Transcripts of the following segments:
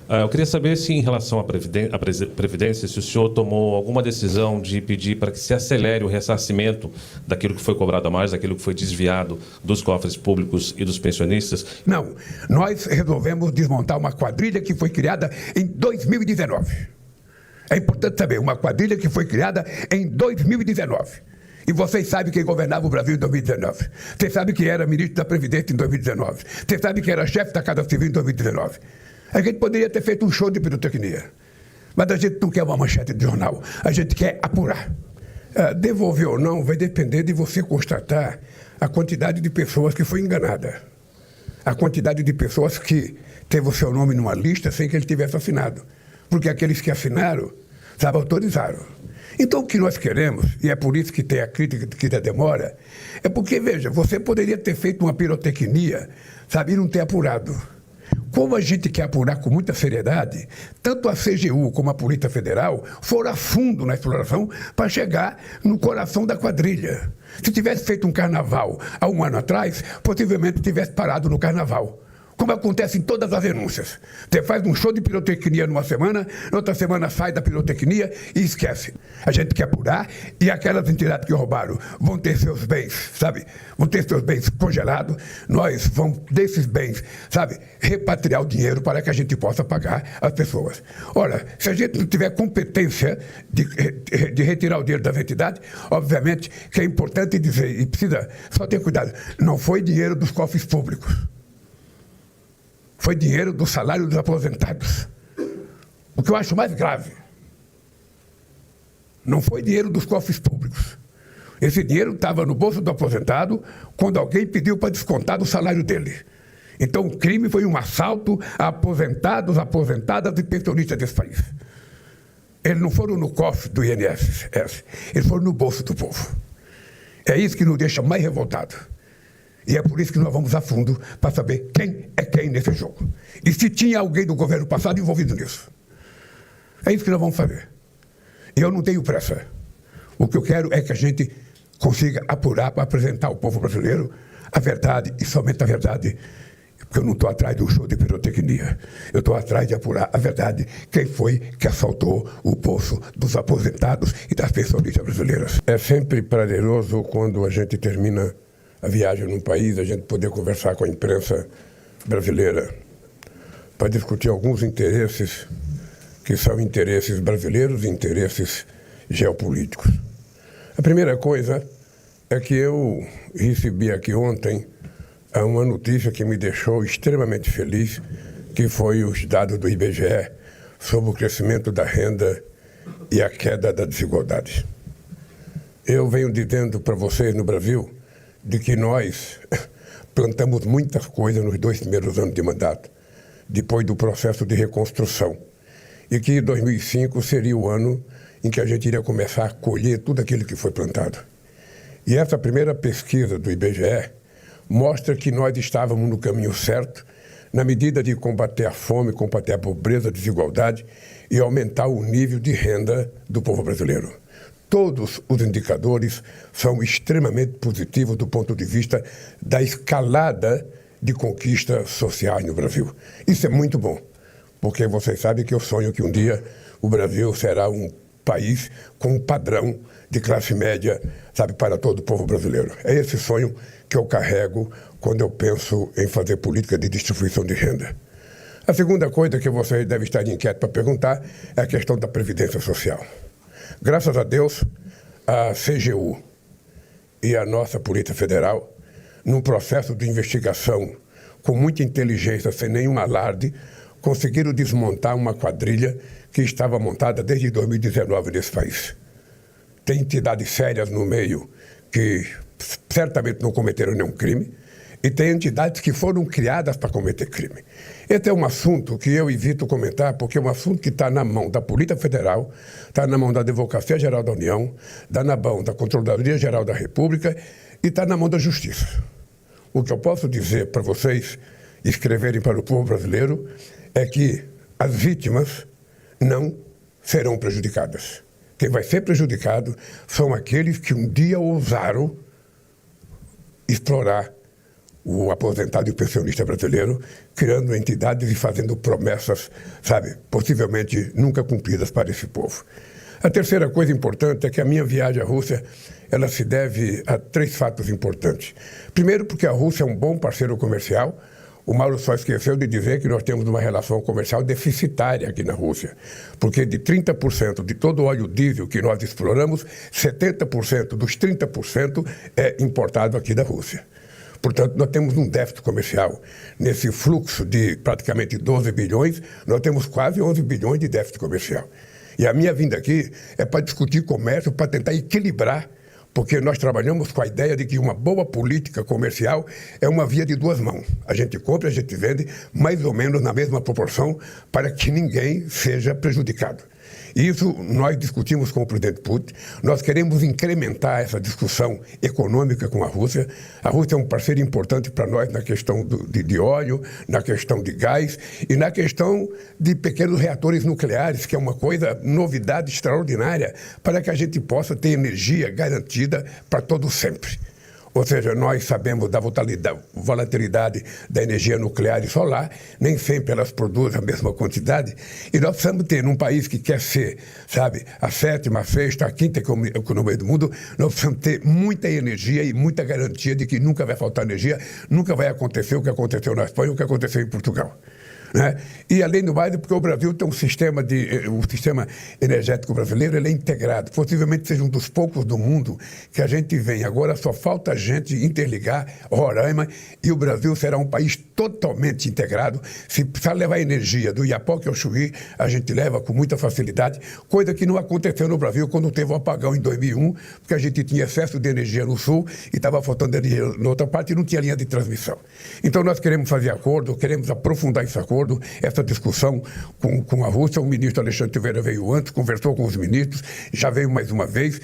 Eu queria saber se, em relação à Previdência, se o senhor tomou alguma decisão de pedir para que se acelere o ressarcimento daquilo que foi cobrado a mais, daquilo que foi desviado dos cofres públicos e dos pensionistas. Não, nós resolvemos desmontar uma quadrilha que foi criada em 2019. É importante saber, uma quadrilha que foi criada em 2019. E vocês sabem quem governava o Brasil em 2019. Vocês sabem quem era ministro da Previdência em 2019. Vocês sabem quem era chefe da Casa Civil em 2019. A gente poderia ter feito um show de pirotecnia. Mas a gente não quer uma manchete de jornal. A gente quer apurar. Devolver ou não vai depender de você constatar a quantidade de pessoas que foi enganada. A quantidade de pessoas que teve o seu nome numa lista sem que ele tivesse assinado. Porque aqueles que assinaram, sabe, autorizaram. Então, o que nós queremos, e é por isso que tem a crítica da demora, é porque, veja, você poderia ter feito uma pirotecnia, sabe, e não ter apurado. Como a gente quer apurar com muita seriedade, tanto a CGU como a Polícia Federal foram a fundo na exploração para chegar no coração da quadrilha. Se tivesse feito um carnaval há um ano atrás, possivelmente tivesse parado no carnaval. Como acontece em todas as denúncias. Você faz um show de pirotecnia numa semana, na outra semana sai da pirotecnia e esquece. A gente quer apurar e aquelas entidades que roubaram vão ter seus bens, sabe? Vão ter seus bens congelados. Nós vamos, desses bens, sabe, repatriar o dinheiro para que a gente possa pagar as pessoas. Ora, se a gente não tiver competência de retirar o dinheiro das entidades, obviamente que é importante dizer, e precisa só ter cuidado, não foi dinheiro dos cofres públicos. Foi dinheiro do salário dos aposentados. O que eu acho mais grave. Não foi dinheiro dos cofres públicos. Esse dinheiro estava no bolso do aposentado quando alguém pediu para descontar do salário dele. Então o crime foi um assalto a aposentados, aposentadas e pensionistas desse país. Eles não foram no cofre do INSS, eles foram no bolso do povo. É isso que nos deixa mais revoltados. E é por isso que nós vamos a fundo para saber quem é quem nesse jogo. E se tinha alguém do governo passado envolvido nisso. É isso que nós vamos fazer. Eu não tenho pressa. O que eu quero é que a gente consiga apurar para apresentar ao povo brasileiro a verdade e somente a verdade. Porque eu não estou atrás do show de pirotecnia. Eu estou atrás de apurar a verdade. Quem foi que assaltou o bolso dos aposentados e das pensionistas brasileiras. É sempre prazeroso quando a gente termina a viagem num país, a gente poder conversar com a imprensa brasileira para discutir alguns interesses que são interesses brasileiros e interesses geopolíticos. A primeira coisa é que eu recebi aqui ontem uma notícia que me deixou extremamente feliz, que foi os dados do IBGE sobre o crescimento da renda e a queda da desigualdade. Eu venho dizendo para vocês no Brasil de que nós plantamos muitas coisas nos 2 primeiros anos de mandato, depois do processo de reconstrução, e que 2005 seria o ano em que a gente iria começar a colher tudo aquilo que foi plantado. E essa primeira pesquisa do IBGE mostra que nós estávamos no caminho certo, na medida de combater a fome, combater a pobreza, a desigualdade e aumentar o nível de renda do povo brasileiro. Todos os indicadores são extremamente positivos do ponto de vista da escalada de conquistas sociais no Brasil. Isso é muito bom, porque vocês sabem que eu sonho que um dia o Brasil será um país com um padrão de classe média, sabe, para todo o povo brasileiro. É esse sonho que eu carrego quando eu penso em fazer política de distribuição de renda. A segunda coisa que vocês devem estar inquietos para perguntar é a questão da Previdência Social. Graças a Deus, a CGU e a nossa Polícia Federal, num processo de investigação com muita inteligência, sem nenhum alarde, conseguiram desmontar uma quadrilha que estava montada desde 2019 nesse país. Tem entidades sérias no meio que certamente não cometeram nenhum crime, e tem entidades que foram criadas para cometer crime. Esse é um assunto que eu evito comentar, porque é um assunto que está na mão da Polícia Federal, está na mão da Advocacia Geral da União, está na mão da Controladoria Geral da República e está na mão da Justiça. O que eu posso dizer para vocês escreverem para o povo brasileiro é que as vítimas não serão prejudicadas. Quem vai ser prejudicado são aqueles que um dia ousaram explorar o aposentado e o pensionista brasileiro, criando entidades e fazendo promessas, sabe, possivelmente nunca cumpridas para esse povo. A terceira coisa importante é que a minha viagem à Rússia, ela se deve a 3 fatos importantes. Primeiro, porque a Rússia é um bom parceiro comercial. O Mauro só esqueceu de dizer que nós temos uma relação comercial deficitária aqui na Rússia, porque de 30% de todo o óleo diesel que nós exploramos, 70% dos 30% é importado aqui da Rússia. Portanto, nós temos um déficit comercial. Nesse fluxo de praticamente 12 bilhões, nós temos quase 11 bilhões de déficit comercial. E a minha vinda aqui é para discutir comércio, para tentar equilibrar, porque nós trabalhamos com a ideia de que uma boa política comercial é uma via de 2 mãos. A gente compra, a gente vende, mais ou menos na mesma proporção, para que ninguém seja prejudicado. Isso nós discutimos com o presidente Putin. Nós queremos incrementar essa discussão econômica com a Rússia. A Rússia é um parceiro importante para nós na questão de óleo, na questão de gás e na questão de pequenos reatores nucleares, que é uma coisa, novidade extraordinária, para que a gente possa ter energia garantida para todo sempre. Ou seja, nós sabemos da volatilidade da energia nuclear e solar, nem sempre elas produzem a mesma quantidade, e nós precisamos ter, num país que quer ser, sabe, a 7ª, a 6ª, a 5ª economia do mundo, nós precisamos ter muita energia e muita garantia de que nunca vai faltar energia, nunca vai acontecer o que aconteceu na Espanha, o que aconteceu em Portugal. Né? E além do mais, porque o Brasil tem o sistema energético brasileiro, ele é integrado, possivelmente seja um dos poucos do mundo que a gente vem. Agora só falta a gente interligar Roraima e o Brasil será um país totalmente integrado. Se precisar levar energia do Iapoque ao Chuí, a gente leva com muita facilidade, coisa que não aconteceu no Brasil quando teve o apagão em 2001, porque a gente tinha excesso de energia no sul e estava faltando energia na outra parte e não tinha linha de transmissão. Então nós queremos fazer acordo, queremos aprofundar esse acordo, essa discussão com a Rússia. O ministro Alexandre Silveira veio antes, conversou com os ministros, já veio mais uma vez.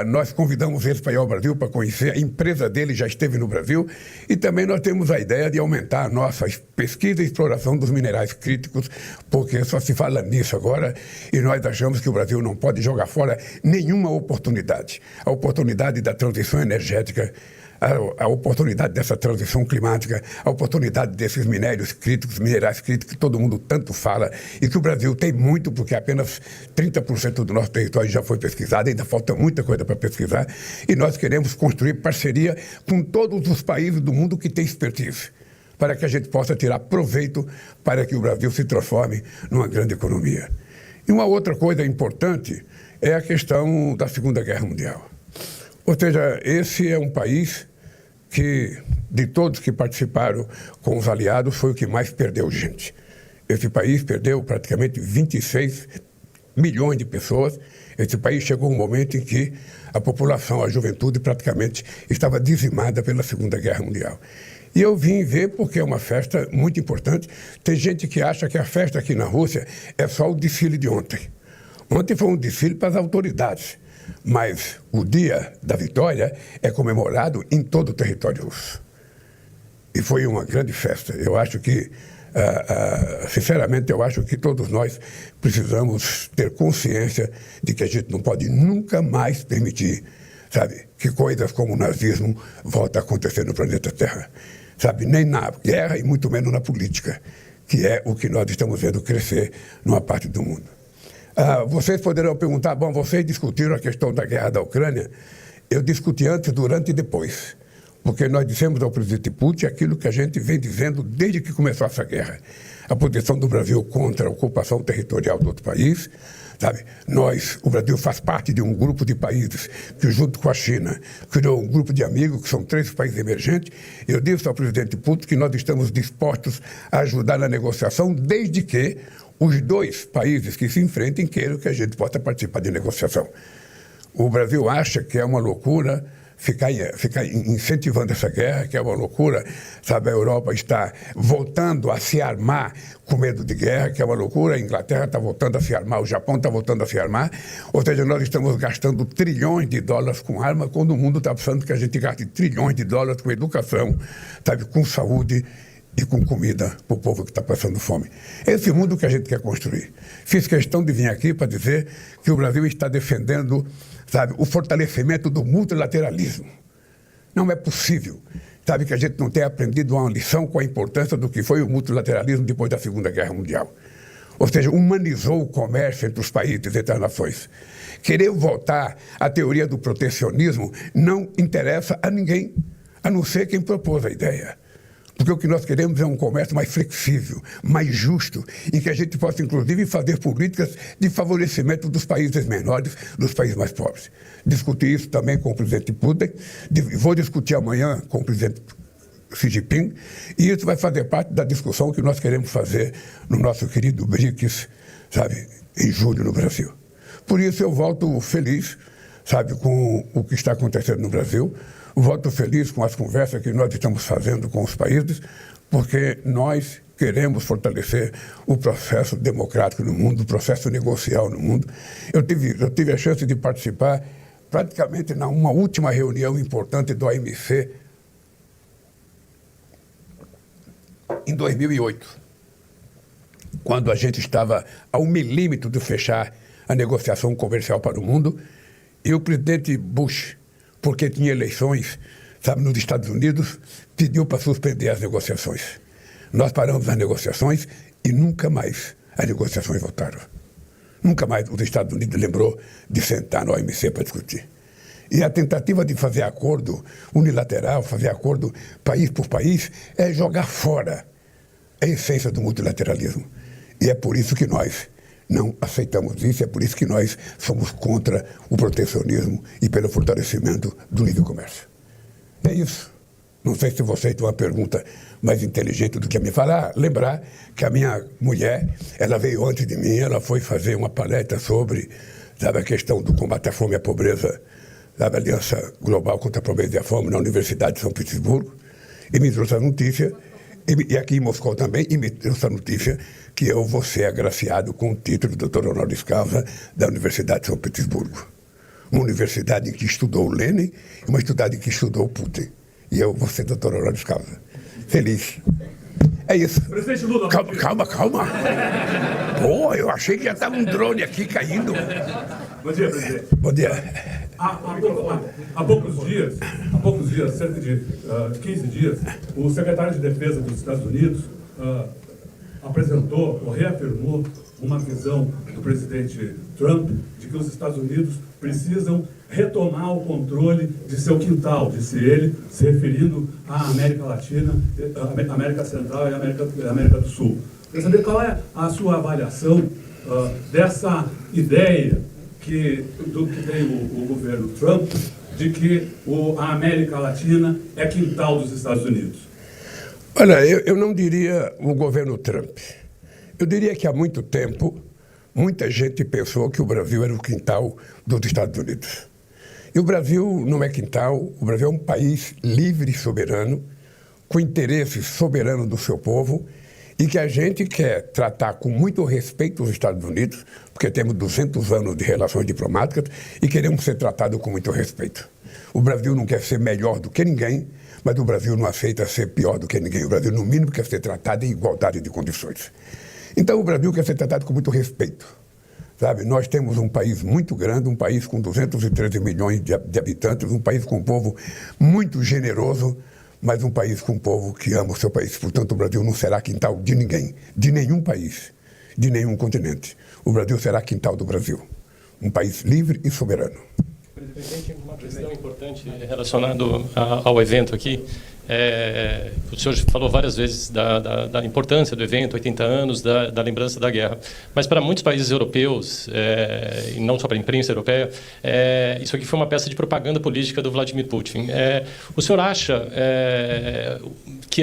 Nós convidamos eles para ir ao Brasil para conhecer, a empresa dele já esteve no Brasil, e também nós temos a ideia de aumentar a nossa pesquisa e exploração dos minerais críticos, porque só se fala nisso agora, e nós achamos que o Brasil não pode jogar fora nenhuma oportunidade. A oportunidade da transição energética, a oportunidade dessa transição climática, a oportunidade desses minérios críticos, minerais críticos, que todo mundo tanto fala, e que o Brasil tem muito, porque apenas 30% do nosso território já foi pesquisado, ainda falta muita coisa para pesquisar, e nós queremos construir parceria com todos os países do mundo que têm expertise, para que a gente possa tirar proveito para que o Brasil se transforme numa grande economia. E uma outra coisa importante é a questão da Segunda Guerra Mundial. Ou seja, esse é um país que, de todos que participaram com os aliados, foi o que mais perdeu gente. Esse país perdeu praticamente 26 milhões de pessoas. Esse país chegou um momento em que a população, a juventude, praticamente estava dizimada pela Segunda Guerra Mundial. E eu vim ver porque é uma festa muito importante. Tem gente que acha que a festa aqui na Rússia é só o desfile de ontem. Ontem foi um desfile para as autoridades. Mas o dia da vitória é comemorado em todo o território russo. E foi uma grande festa. Eu acho que, sinceramente, eu acho que todos nós precisamos ter consciência de que a gente não pode nunca mais permitir, sabe, que coisas como o nazismo voltem a acontecer no planeta Terra. Sabe, nem na guerra e muito menos na política, que é o que nós estamos vendo crescer numa parte do mundo. Vocês poderão perguntar, bom, vocês discutiram a questão da guerra da Ucrânia? Eu discuti antes, durante e depois, porque nós dissemos ao presidente Putin aquilo que a gente vem dizendo desde que começou essa guerra. A posição do Brasil contra a ocupação territorial do outro país, sabe? O Brasil faz parte de um grupo de países que, junto com a China, criou um grupo de amigos, que são 3 países emergentes. Eu disse ao presidente Putin que nós estamos dispostos a ajudar na negociação, desde que os 2 países que se enfrentem queiram que a gente possa participar de negociação. O Brasil acha que é uma loucura ficar incentivando essa guerra, que é uma loucura, sabe, a Europa está voltando a se armar com medo de guerra, que é uma loucura, a Inglaterra está voltando a se armar, o Japão está voltando a se armar, ou seja, nós estamos gastando trilhões de dólares com arma, quando o mundo está precisando que a gente gaste trilhões de dólares com educação, sabe, com saúde e com comida para o povo que está passando fome. Esse mundo que a gente quer construir. Fiz questão de vir aqui para dizer que o Brasil está defendendo, sabe, o fortalecimento do multilateralismo. Não é possível sabe, que a gente não tenha aprendido uma lição com a importância do que foi o multilateralismo depois da Segunda Guerra Mundial. Ou seja, humanizou o comércio entre os países, entre as nações. Querer voltar à teoria do protecionismo não interessa a ninguém, a não ser quem propôs a ideia. Porque o que nós queremos é um comércio mais flexível, mais justo, em que a gente possa, inclusive, fazer políticas de favorecimento dos países menores, dos países mais pobres. Discutir isso também com o presidente Putin, vou discutir amanhã com o presidente Xi Jinping, e isso vai fazer parte da discussão que nós queremos fazer no nosso querido BRICS, sabe, em julho no Brasil. Por isso eu volto feliz, sabe, com o que está acontecendo no Brasil, volto feliz com as conversas que nós estamos fazendo com os países, porque nós queremos fortalecer o processo democrático no mundo, o processo negocial no mundo. Eu tive a chance de participar praticamente numa última reunião importante do OMC em 2008, quando a gente estava a 1 milímetro de fechar a negociação comercial para o mundo, e o presidente Bush, porque tinha eleições, sabe, nos Estados Unidos, pediu para suspender as negociações. Nós paramos as negociações e nunca mais as negociações voltaram. Nunca mais os Estados Unidos lembrou de sentar no OMC para discutir. E a tentativa de fazer acordo unilateral, fazer acordo país por país, é jogar fora a essência do multilateralismo. E é por isso que nós não aceitamos isso, é por isso que nós somos contra o protecionismo e pelo fortalecimento do livre comércio. É isso. Não sei se você tem uma pergunta mais inteligente do que a minha. Lembrar que a minha mulher, ela veio antes de mim, ela foi fazer uma palestra sobre, sabe, a questão do combate à fome e à pobreza, da Aliança Global contra a Pobreza e a Fome na Universidade de São Petersburgo, e me trouxe a notícia, e aqui em Moscou também, e me trouxe a notícia que eu vou ser agraciado com o título de doutor honoris causa da Universidade de São Petersburgo. Uma universidade em que estudou Lenin e uma universidade em que estudou Putin. E eu vou ser doutor honoris causa. Feliz. É isso. Presidente Lula. Calma. Pô, eu achei que já estava um drone aqui caindo. Bom dia, presidente. Bom dia. Há poucos dias, cerca de 15 dias, o secretário de Defesa dos Estados Unidos apresentou ou reafirmou uma visão do presidente Trump de que os Estados Unidos precisam retomar o controle de seu quintal, disse ele, se referindo à América Latina, América Central e América do Sul. Queria saber qual é a sua avaliação dessa ideia do que tem o governo Trump, de que a América Latina é quintal dos Estados Unidos. Olha, eu não diria o governo Trump. Eu diria que há muito tempo, muita gente pensou que o Brasil era o quintal dos Estados Unidos. E o Brasil não é quintal, o Brasil é um país livre e soberano, com interesse soberano do seu povo, e que a gente quer tratar com muito respeito os Estados Unidos, porque temos 200 anos de relações diplomáticas e queremos ser tratados com muito respeito. O Brasil não quer ser melhor do que ninguém, mas o Brasil não aceita ser pior do que ninguém. O Brasil, no mínimo, quer ser tratado em igualdade de condições. Então, o Brasil quer ser tratado com muito respeito. Sabe? Nós temos um país muito grande, um país com 213 milhões de habitantes, um país com um povo muito generoso, mas um país com um povo que ama o seu país. Portanto, o Brasil não será quintal de ninguém, de nenhum país, de nenhum continente. O Brasil será quintal do Brasil. Um país livre e soberano. Presidente, uma questão importante relacionada ao evento aqui. O senhor falou várias vezes da importância do evento, 80 anos, da lembrança da guerra. Mas para muitos países europeus, e não só para a imprensa europeia, isso aqui foi uma peça de propaganda política do Vladimir Putin. O senhor acha que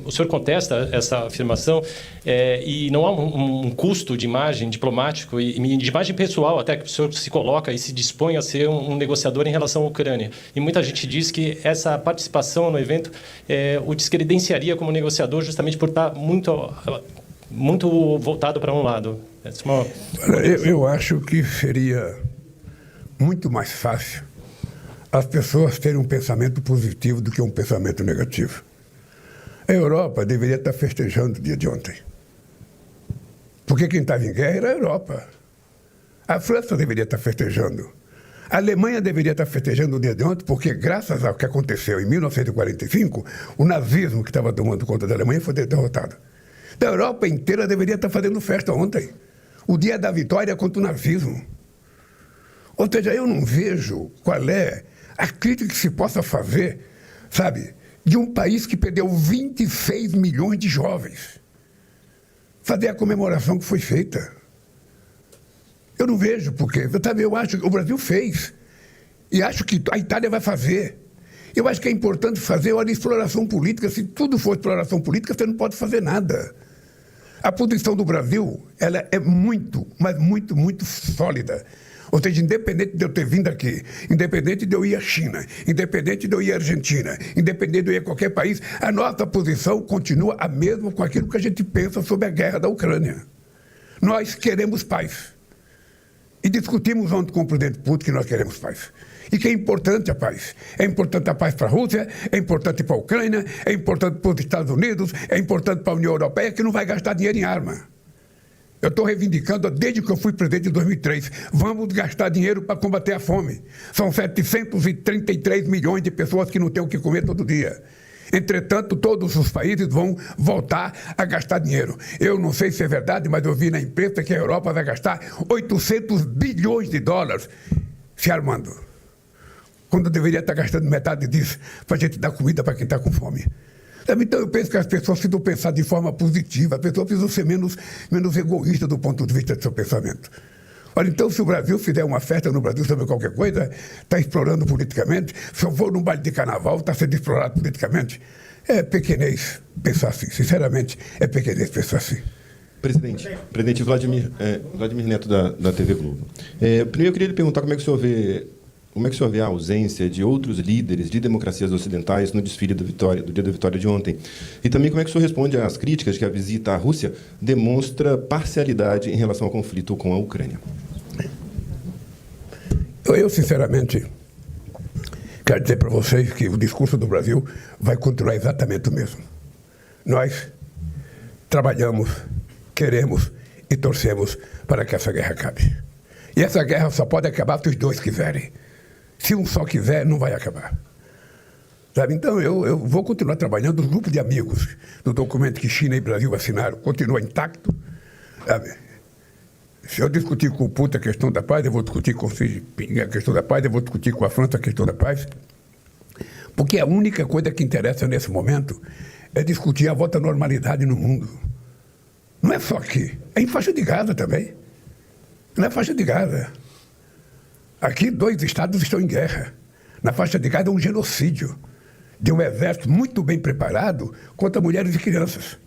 o senhor contesta essa afirmação e não há um custo de imagem diplomático e de imagem pessoal até que o senhor se coloca e se dispõe a ser um negociador em relação à Ucrânia? E muita gente diz que essa participação no evento o descredenciaria como negociador justamente por estar muito voltado para um lado. Eu acho que seria muito mais fácil as pessoas terem um pensamento positivo do que um pensamento negativo. A Europa deveria estar festejando o dia de ontem. Porque quem estava em guerra era a Europa. A França deveria estar festejando. A Alemanha deveria estar festejando o dia de ontem, porque graças ao que aconteceu em 1945, o nazismo que estava tomando conta da Alemanha foi derrotado. Da Europa inteira deveria estar fazendo festa ontem. O dia da vitória contra o nazismo. Ou seja, eu não vejo qual é a crítica que se possa fazer, sabe, de um país que perdeu 26 milhões de jovens. Fazer a comemoração que foi feita. Eu não vejo, porque, sabe, eu acho que o Brasil fez. E acho que a Itália vai fazer. Eu acho que é importante fazer uma exploração política. Se tudo for exploração política, você não pode fazer nada. A posição do Brasil, ela é muito, mas muito, muito sólida. Ou seja, independente de eu ter vindo aqui, independente de eu ir à China, independente de eu ir à Argentina, independente de eu ir a qualquer país, a nossa posição continua a mesma com aquilo que a gente pensa sobre a guerra da Ucrânia. Nós queremos paz. E discutimos ontem com o presidente Putin que nós queremos paz. E que é importante a paz. É importante a paz para a Rússia, é importante para a Ucrânia, é importante para os Estados Unidos, é importante para a União Europeia, que não vai gastar dinheiro em arma. Eu estou reivindicando desde que eu fui presidente em 2003. Vamos gastar dinheiro para combater a fome. São 733 milhões de pessoas que não têm o que comer todo dia. Entretanto, todos os países vão voltar a gastar dinheiro. Eu não sei se é verdade, mas eu vi na imprensa que a Europa vai gastar 800 bilhões de dólares se armando. Quando deveria estar gastando metade disso para a gente dar comida para quem está com fome. Então, eu penso que as pessoas precisam pensar de forma positiva, as pessoas precisam ser menos egoístas do ponto de vista do seu pensamento. Olha, então, se o Brasil fizer uma festa no Brasil sobre qualquer coisa, está explorando politicamente. Se eu for num baile de carnaval, está sendo explorado politicamente. É pequenez pensar assim, sinceramente, é pequenez pensar assim. Presidente Vladimir Neto da TV Globo. Primeiro, eu queria lhe perguntar como é que o senhor vê a ausência de outros líderes de democracias ocidentais no desfile do dia da vitória de ontem? E também como é que o senhor responde às críticas que a visita à Rússia demonstra parcialidade em relação ao conflito com a Ucrânia? Eu sinceramente, quero dizer para vocês que o discurso do Brasil vai continuar exatamente o mesmo. Nós trabalhamos, queremos e torcemos para que essa guerra acabe. E essa guerra só pode acabar se os dois quiserem. Se um só quiser, não vai acabar. Sabe? Então, eu vou continuar trabalhando. O grupo de amigos do documento que China e Brasil assinaram continua intacto. Sabe? Se eu discutir com o Putin a questão da paz, eu vou discutir com o Xi Jinping a questão da paz, eu vou discutir com a França a questão da paz. Porque a única coisa que interessa nesse momento é discutir a volta à normalidade no mundo. Não é só aqui, é em faixa de Gaza também. Não é faixa de Gaza. Aqui, 2 estados estão em guerra. Na faixa de Gaza, é um genocídio de um exército muito bem preparado contra mulheres e crianças,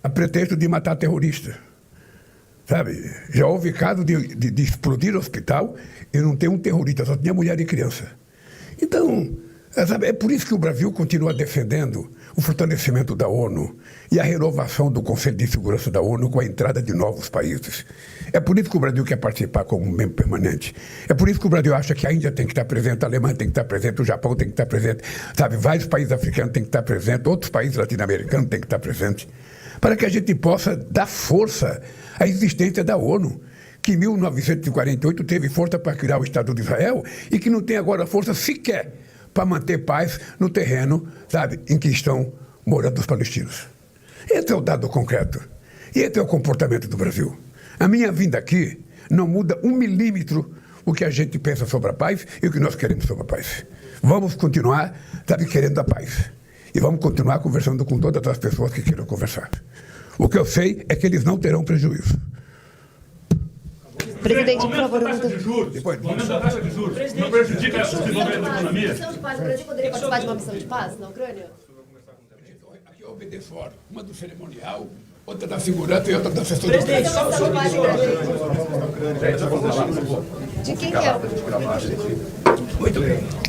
a pretexto de matar terroristas. Sabe? Já houve caso de explodir o hospital e não ter um terrorista, só tinha mulher e criança. Então, sabe, é por isso que o Brasil continua defendendo o fortalecimento da ONU e a renovação do Conselho de Segurança da ONU com a entrada de novos países. É por isso que o Brasil quer participar como membro permanente. É por isso que o Brasil acha que a Índia tem que estar presente, a Alemanha tem que estar presente, o Japão tem que estar presente, sabe, vários países africanos têm que estar presentes, outros países latino-americanos têm que estar presentes, para que a gente possa dar força à existência da ONU, que em 1948 teve força para criar o Estado de Israel e que não tem agora força sequer para manter paz no terreno, sabe, em que estão morando os palestinos. Esse é o dado concreto. E esse é o comportamento do Brasil. A minha vinda aqui não muda 1 milímetro o que a gente pensa sobre a paz e o que nós queremos sobre a paz. Vamos continuar, sabe, querendo a paz. E vamos continuar conversando com todas as pessoas que queiram conversar. O que eu sei é que eles não terão prejuízo. Presidente, por favor, taxa de juros. Aumento da taxa de juros não prejudica o desenvolvimento da economia? O Brasil poderia participar de uma missão de paz na Ucrânia? Aqui eu obedeço a ordem. Uma do cerimonial, outra da segurança e outra da assessoria. Presidente, de quem que é? Muito bem.